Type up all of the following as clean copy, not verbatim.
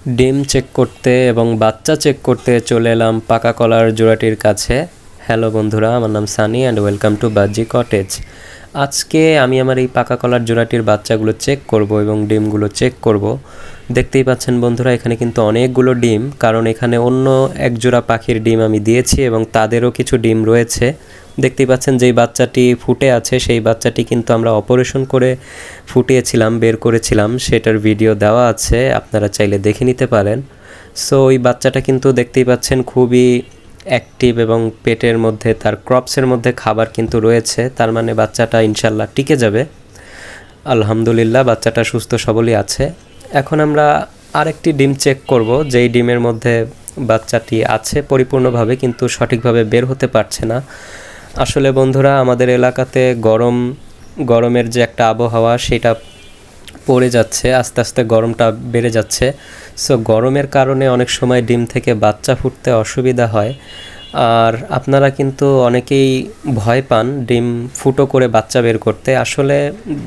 ডিম চেক করতে এবং বাচ্চা চেক করতে চলে এলাম পাকা কলার জোড়াটির কাছে। হ্যালো বন্ধুরা, আমার নাম সানি অ্যান্ড ওয়েলকাম টু বাজি কটেজ। আজকে আমি আমার এই পাকা কলার জোড়াটির বাচ্চাগুলো চেক করব এবং ডিমগুলো চেক করব। দেখতেই পাচ্ছেন বন্ধুরা, এখানে কিন্তু অনেকগুলো ডিম, কারণ এখানে অন্য এক জোড়া পাখির ডিম আমি দিয়েছি এবং তাদেরও কিছু ডিম রয়েছে। দেখতেই পাচ্ছেন যেই বাচ্চাটি ফুটে আছে সেই বাচ্চাটি কিন্তু আমরা অপারেশন করে ফুটিয়েছিলাম, বের করেছিলাম, সেটার ভিডিও দেওয়া আছে, আপনারা চাইলে দেখে নিতে পারেন। সো ওই বাচ্চাটা কিন্তু দেখতেই পাচ্ছেন খুবই অ্যাক্টিভ এবং পেটের মধ্যে তার ক্রপসের মধ্যে খাবার কিন্তু রয়েছে, তার মানে বাচ্চাটা ইনশাল্লাহ টিকে যাবে। আলহামদুলিল্লাহ বাচ্চাটা সুস্থ সবলই আছে। এখন আমরা আরেকটি ডিম চেক করব, যেই ডিমের মধ্যে বাচ্চাটি আছে পরিপূর্ণভাবে কিন্তু সঠিকভাবে বের হতে পারছে না। আসলে বন্ধুরা, আমাদের এলাকাতে গরমের যে একটা আবহাওয়া সেটা পড়ে যাচ্ছে, আস্তে আস্তে গরমটা বেড়ে যাচ্ছে। সো গরমের কারণে অনেক সময় ডিম থেকে বাচ্চা ফুটতে অসুবিধা হয়। আর আপনারা কিন্তু অনেকেই ভয় পান ডিম ফুটো করে বাচ্চা বের করতে। আসলে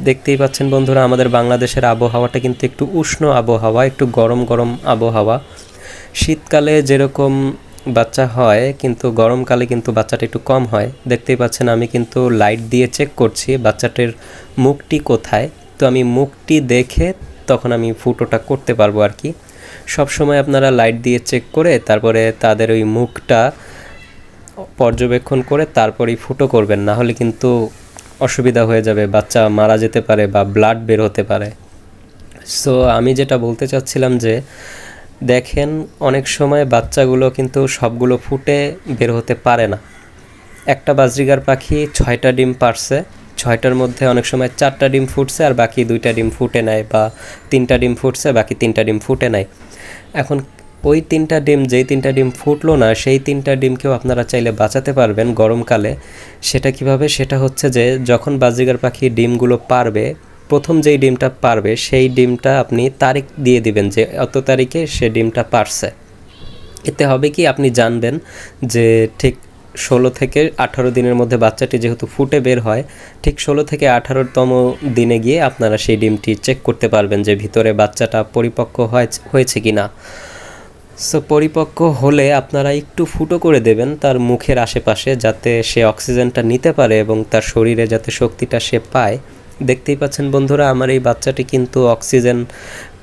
দেখতেই পাচ্ছেন বন্ধুরা, আমাদের বাংলাদেশের আবহাওয়াটা কিন্তু একটু উষ্ণ আবহাওয়া, একটু গরম গরম আবহাওয়া। শীতকালে যেরকম বাচ্চা হয় কিন্তু গরমকালে কিন্তু বাচ্চাটা একটু কম হয়। দেখতেই পাচ্ছেন আমি কিন্তু লাইট দিয়ে চেক করছি বাচ্চাটির মুখটি কোথায়। তো আমি মুখটি দেখে তখন আমি ফুটোটা করতে পারবো আর কি। সবসময় আপনারা লাইট দিয়ে চেক করে তারপরে তাদের ওই মুখটা পর্যবেক্ষণ করে তারপরেই ফুটো করবেন, না হলে কিন্তু অসুবিধা হয়ে যাবে, বাচ্চা মারা যেতে পারে বা ব্লাড বের হতে পারে। সো আমি যেটা বলতে চাচ্ছিলাম যে দেখেন, অনেক সময় বাচ্চাগুলো কিন্তু সবগুলো ফুটে বের হতে পারে না। একটা বাজরিগার পাখি 6টা ডিম পারছে, 6টার মধ্যে অনেক সময় 4টা ডিম ফুটছে আর বাকি 2টা ডিম ফুটে নেয়, বা 3টা ডিম ফুটছে বাকি 3টা ডিম ফুটে নেয়। এখন ওই 3টা ডিম, যেই 3টা ডিম ফুটলো না সেই 3টা ডিমকেও আপনারা চাইলে বাঁচাতে পারবেন গরমকালে। সেটা কিভাবে? সেটা হচ্ছে যে যখন বাজরিগার পাখি ডিমগুলো পারবে, প্রথম যেই ডিমটা পারবে সেই ডিমটা আপনি তারিখ দিয়ে দিবেন যে অত তারিখে সে ডিমটা পারছে। এতে হবে কি, আপনি জানবেন যে ঠিক 16 থেকে 18 দিনের মধ্যে বাচ্চাটি যেহেতু ফুটে বের হয়, ঠিক 16 থেকে 18তম দিনে গিয়ে আপনারা সেই ডিমটি চেক করতে পারবেন যে ভিতরে বাচ্চাটা পরিপক্ক হয়েছে কি না। সো পরিপক্ক হলে আপনারা একটু ফুটো করে দেবেন তার মুখের আশেপাশে, যাতে সে অক্সিজেনটা নিতে পারে এবং তার শরীরে যাতে শক্তিটা সে পায়। দেখতেই পাচ্ছেন বন্ধুরা, আমার এই বাচ্চাটি কিন্তু অক্সিজেন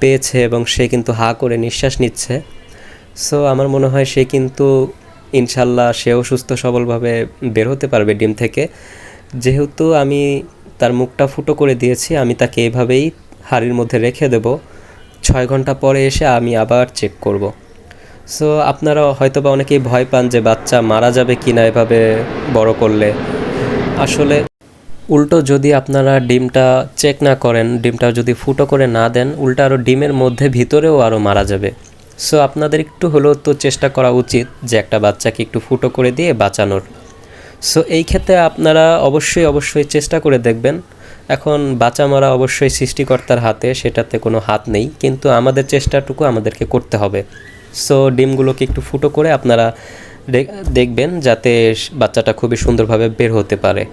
পেয়েছে এবং সে কিন্তু হা করে নিঃশ্বাস নিচ্ছে। সো আমার মনে হয় সে কিন্তু ইনশাল্লাহ সেও সুস্থ সবলভাবে বের হতে পারবে ডিম থেকে। যেহেতু আমি তার মুখটা ফুটো করে দিয়েছি, আমি তাকে এভাবেই হাঁড়ির মধ্যে রেখে দেব। 6 ঘন্টা পরে এসে আমি আবার চেক করব। সো আপনারা হয়তোবা অনেকেই ভয় পান যে বাচ্চা মারা যাবে কি না এভাবে বড় করলে। আসলে উল্টো যদি আপনারা ডিমটা চেক না করেন, ডিমটা যদি ফুটো করে না দেন, উল্টো আরও ডিমের মধ্যে ভিতরেও আরও মারা যাবে। সো আপনাদের একটু হলেও তো চেষ্টা করা উচিত যে একটা বাচ্চাকে একটু ফুটো করে দিয়ে বাঁচানোর। সো এই ক্ষেত্রে আপনারা অবশ্যই চেষ্টা করে দেখবেন। এখন বাঁচা মারা অবশ্যই সৃষ্টিকর্তার হাতে, সেটাতে কোনো হাত নেই, কিন্তু আমাদের চেষ্টাটুকু আমাদেরকে করতে হবে। সো ডিমগুলোকে একটু ফুটো করে আপনারা দেখবেন যাতে বাচ্চাটা খুবই সুন্দরভাবে বের হতে পারে।